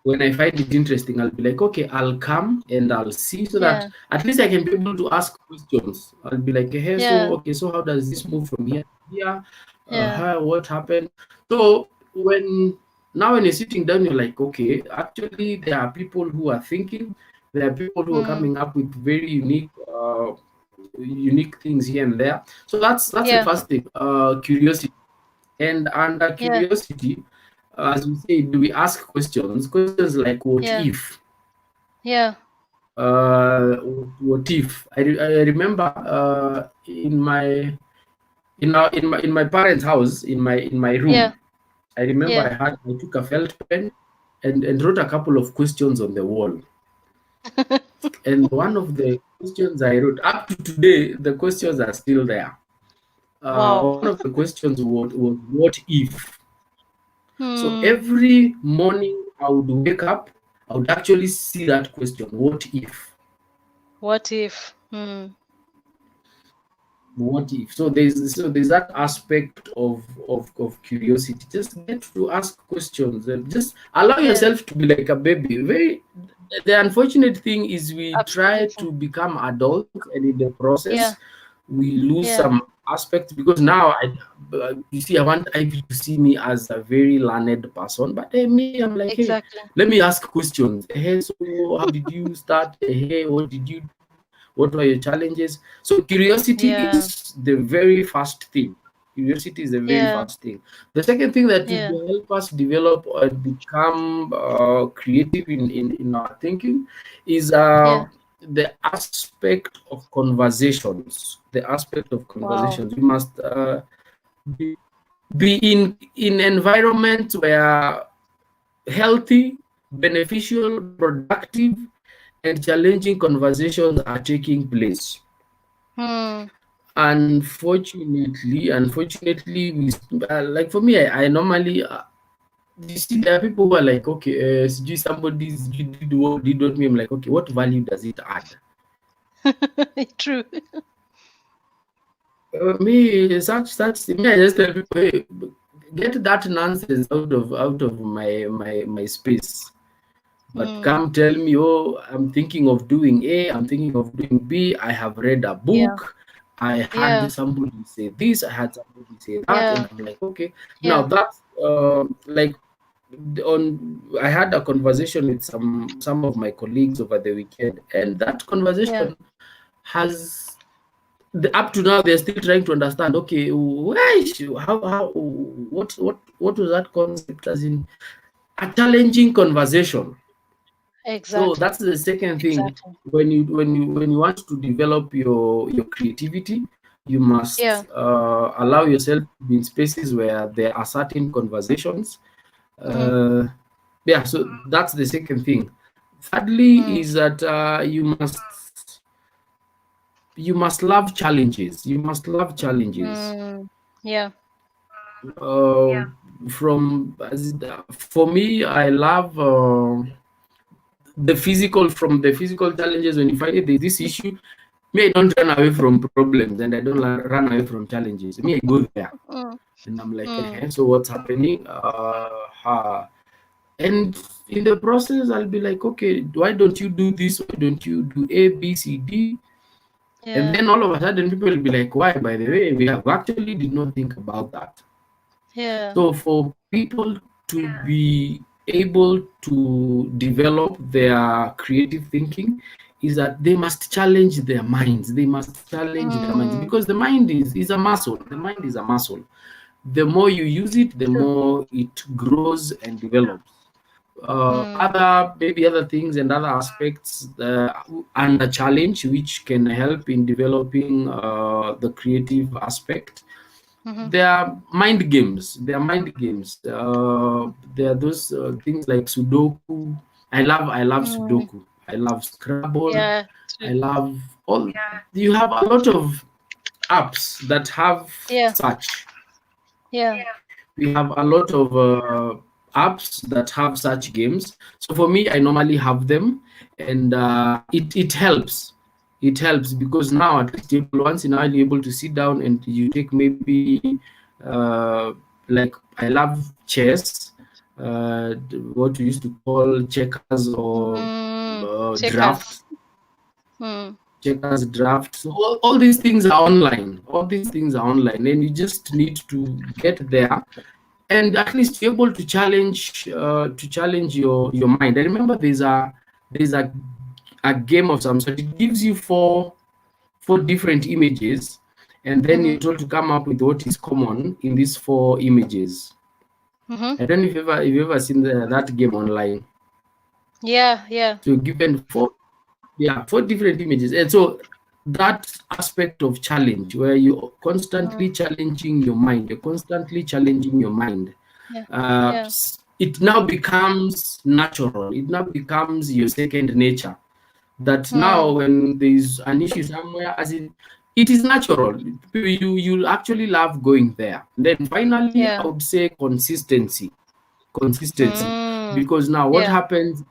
When I find it interesting, I'll be like, okay, I'll come and I'll see so that Yeah. at least I can be able to ask questions. I'll be like, hey, Yeah. so okay, so how does this move from here to here? Yeah. What happened? So when you're sitting down, you're like, okay, actually there are people who are thinking, there are people who are Mm. coming up with very unique things here and there. So that's the Yeah. first thing, curiosity. And under Yeah. curiosity, as we say, we ask questions like what Yeah. if? Yeah. What if? I remember in my parents' house, in my Yeah. room, I remember Yeah. I took a felt pen and wrote a couple of questions on the wall. And one of the questions I wrote, up to today, the questions are still there. Wow. One of the questions was what if? So Hmm. every morning I would wake up, I would actually see that question, what if? What if? Hmm. What if? So there's that aspect of curiosity. Just get to ask questions and just allow Yeah. yourself to be like a baby. The unfortunate thing is we try Absolutely. to become adults, and in the Yeah. process we lose Yeah. some aspects, because now you see, I want Ivy to see me as a very learned person, but me, I'm like, hey, Exactly. let me ask questions. Hey, so how did you start? Hey, what did you do? What were your challenges? So curiosity Yeah. is the very first thing. Curiosity is the very Yeah. first thing. The second thing that Yeah. will help us develop or become creative in our thinking is Yeah. the aspect of conversations. The aspect of Wow. conversations. We must be, be in environments where healthy, beneficial, productive, and challenging conversations are taking place. Hmm. Unfortunately, like for me, I normally, you see, there are people who are like, okay, somebody did what me. I'm like, okay, what value does it add? True. Me, me, I just tell people, hey, get that nonsense out of my space. But Hmm. come tell me, oh, I'm thinking of doing A, I'm thinking of doing B, I have read a Yeah. book, I had Yeah. somebody say this, I had somebody say that, Yeah. and I'm like, okay. Now Yeah. that's like I had a conversation with some of my colleagues over the weekend, and that Yeah. conversation has up to now they're still trying to understand. Okay, why? How? What was that concept? As in a challenging conversation. So Exactly. that's the second thing. Exactly. When you want to develop your creativity, you Yeah. must allow yourself to be in spaces where there are certain conversations. Hmm. Uh, yeah, so that's the second thing. Thirdly, Hmm. is that you must love challenges. You must love challenges. Hmm. Yeah. For me, I love. The physical challenges. When you find it, there's this issue, me, I don't run away from problems, and I don't run away from challenges. Me, I go there Hmm. and I'm like, Hmm. so what's happening? And in the process, I'll be like, okay, why don't you do this? Why don't you do A, B, C, D? And then all of a sudden, people will be like, why? By the way, we have actually did not think about that. Yeah. So for people to be able to develop their creative thinking is that they must challenge their minds. They must challenge their minds, because the mind is a muscle. The mind is a muscle. The more you use it, the True. more it grows and develops. Other things and other aspects under challenge, which can help in developing the creative aspect. There are mind games. There are those things like Sudoku. I love Sudoku. I love Scrabble. Yeah. I True. love all. You have a lot of apps that have Yeah. such. Yeah. We have a lot of apps that have such games. So for me, I normally have them, and it helps. It helps because now at least once in a while you're able to sit down and you take maybe like I love chess, what we used to call checkers or Checkers. draft. Checkers, draft. So all these things are online. All these things are online, and you just need to get there and at least be able to challenge your mind. I remember there's a game of some sort. It gives you four different images, and then you're told to come up with what is common in these four images. I don't know if you've ever seen that game online. Yeah. Yeah. So given four different images, and so that aspect of challenge where you're constantly challenging your mind, Yeah. uh, Yeah. it now becomes natural. It now becomes your second nature. That now, when there's an issue somewhere, it is natural. You actually love going there. Then finally, I Yeah. would say consistency, because now what Yeah. happens is,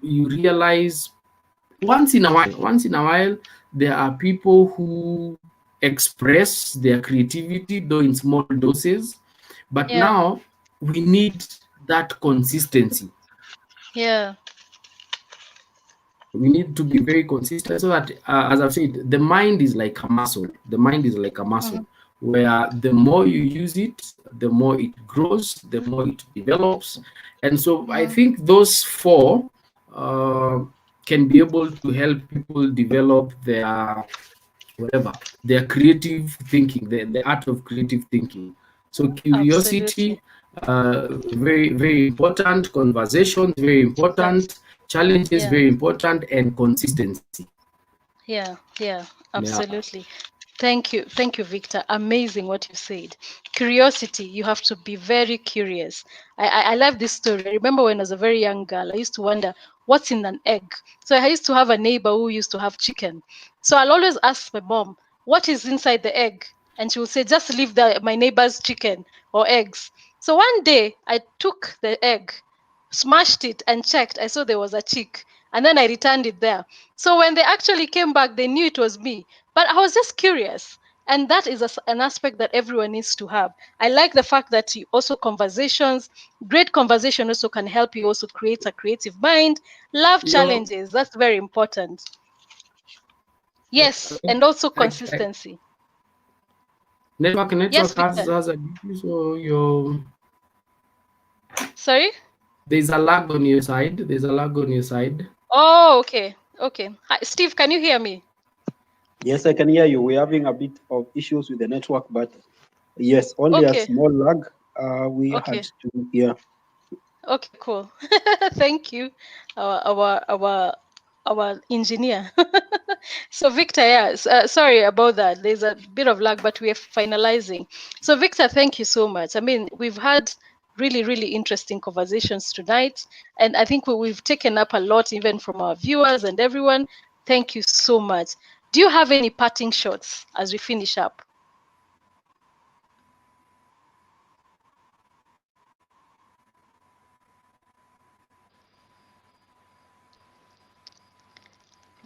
you realize once in a while, there are people who express their creativity, though in small doses. But Yeah. now we need that consistency. Yeah. We need to be very consistent so that, as I've said, the mind is like a muscle. The mind is like a muscle where the more you use it, the more it grows, the more it develops. And so I think those four uh, can be able to help people develop their creative thinking, the art of creative thinking. So Absolutely. curiosity, very, very important. Conversations, very That's important. Challenges, yeah. very important. And consistency. Yeah. Yeah. Yeah. Absolutely. Thank you, Victor. Amazing what you said. Curiosity, you have to be very curious. I love this story. I remember when I was a very young girl, I used to wonder what's in an egg. So I used to have a neighbor who used to have chicken. So I'll always ask my mom, what is inside the egg? And she will say, just leave my neighbor's chicken or eggs. So one day I took the egg, smashed it, and checked. I saw there was a chick. And then I returned it there. So when they actually came back, they knew it was me. But I was just curious. And that is an aspect that everyone needs to have. I like the fact that you also great conversation also can help you also create a creative mind. Love Your challenges, that's very important. Yes, and also consistency. Yes, network has, Victor. has a issue, so Sorry? there's a lag on your side. There's a lag on your side. Oh, okay. Okay. Hi, Steve, can you hear me? Yes, I can hear you. We're having a bit of issues with the network, but yes, only a Okay. small lag. We had Okay. to, yeah. Okay, cool. Thank you, our engineer. So Victor, yes, sorry about that. There's a bit of lag, but we are finalizing. So Victor, thank you so much. I mean, we've had really, really interesting conversations tonight, and I think we've taken up a lot, even from our viewers and everyone. Thank you so much. Do you have any parting shots as we finish up?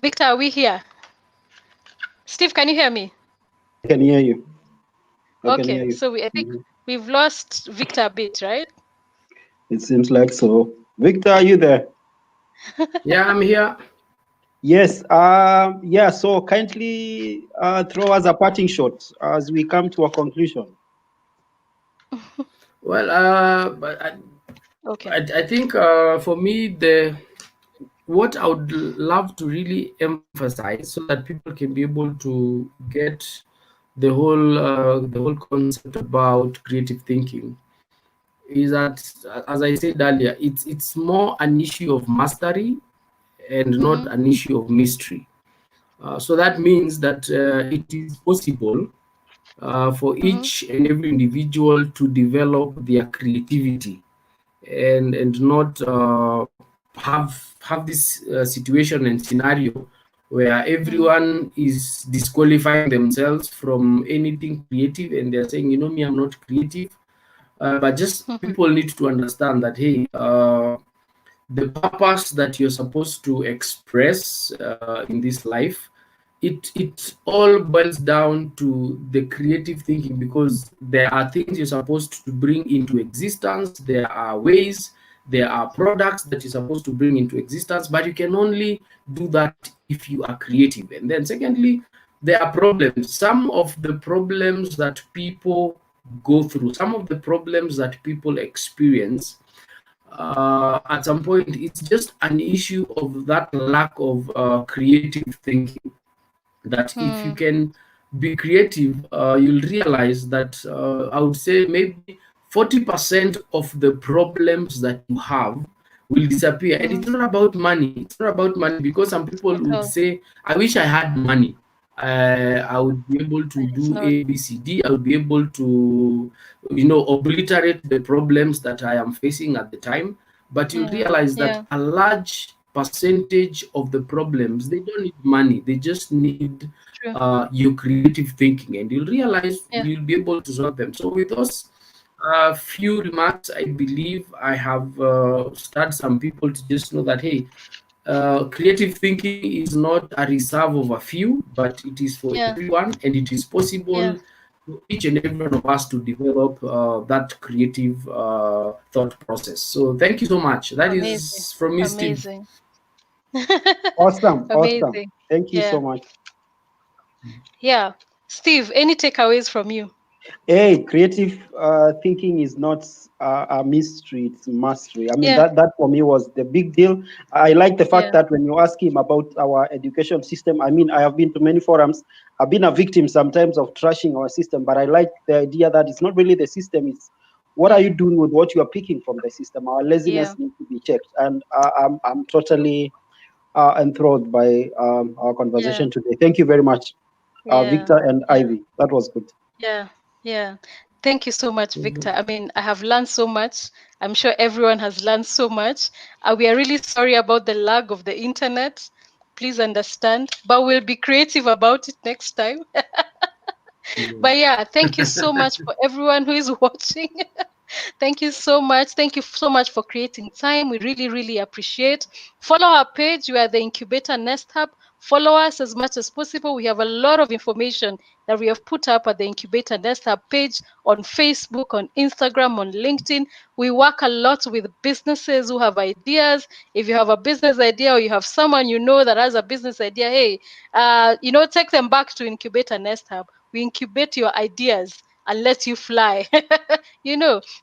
Victor, are we here? Steve, can you hear me? I can hear you. I can hear Okay, you. so I think we've lost Victor a bit, right? It seems like so. Victor, are you there? Yeah, I'm here. Yes. Yeah. So kindly throw us a parting shot as we come to a conclusion. Well, but Okay. I think for me, what I would love to really emphasize so that people can be able to get the whole concept about creative thinking is that, as I said earlier, it's more an issue of mastery and not an issue of mystery. So that means that it is possible for each and every individual to develop their creativity and not have this situation and scenario where everyone is disqualifying themselves from anything creative and they're saying, you know, me, I'm not creative. But just people need to understand that, hey, the purpose that you're supposed to express in this life, it all boils down to the creative thinking, because there are things you're supposed to bring into existence, there are ways, there are products that you're supposed to bring into existence, but you can only do that if you are creative. And then secondly, there are problems. Some of the problems that people go through, some of the problems that people experience, at some point it's just an issue of that lack of creative thinking. That if you can be creative, you'll realize that I would say maybe 40% of the problems that you have will disappear. And it's not about money. It's not about money, because some people At would all. say, I wish I had money. I would be able to It's do not. A, B, C, D. I would be able to, you know, obliterate the problems that I am facing at the time. But you Yeah. realize that Yeah. a large percentage of the problems, they don't need money, they just need True. your creative thinking, and you'll realize Yeah. you'll be able to solve them. So with those few remarks, I believe I have started some people to just know that, hey, creative thinking is not a reserve of a few, but it is for Yeah. everyone, and it is Yeah. possible for each and every one of us to develop that creative thought process. So thank you so much. That Amazing. is from me, Steve. Amazing. Awesome. Awesome. Amazing. Thank you Yeah. so much. Yeah. Steve, any takeaways from you? Hey, creative thinking is not a mystery, it's mastery. I mean, Yeah. that for me was the big deal. I like the fact Yeah. that when you ask him about our education system, I mean, I have been to many forums. I've been a victim sometimes of trashing our system, but I like the idea that it's not really the system, it's what are you doing with what you are picking from the system. Our Yeah. laziness needs to be checked. And I'm totally enthralled by our Yeah. conversation today. Thank you very much, Yeah. Victor and Yeah. Ivy. That was good. Yeah. Yeah. Thank you so much, Victor. I mean, I have learned so much. I'm sure everyone has learned so much. We are really sorry about the lag of the internet. Please understand, but we'll be creative about it next time. But yeah, thank you so much for everyone who is watching. Thank you so much. Thank you so much for creating time. We really, really appreciate. Follow our page. We are the Incubator Nest Hub. Follow us as much as possible. We have a lot of information that we have put up at the Incubator Nest Hub page on Facebook, on Instagram, on LinkedIn. We work a lot with businesses who have ideas. If you have a business idea or you have someone you know that has a business idea, hey, take them back to Incubator Nest Hub. We incubate your ideas and let you fly.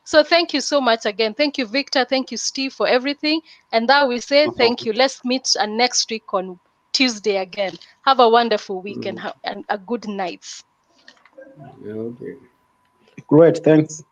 So thank you so much again. Thank you, Victor. Thank you, Steve, for everything. And now we say No thank problem. you. Let's meet next week on Tuesday again. Have a wonderful week Mm. and a good night. Yeah, okay. Great, thanks.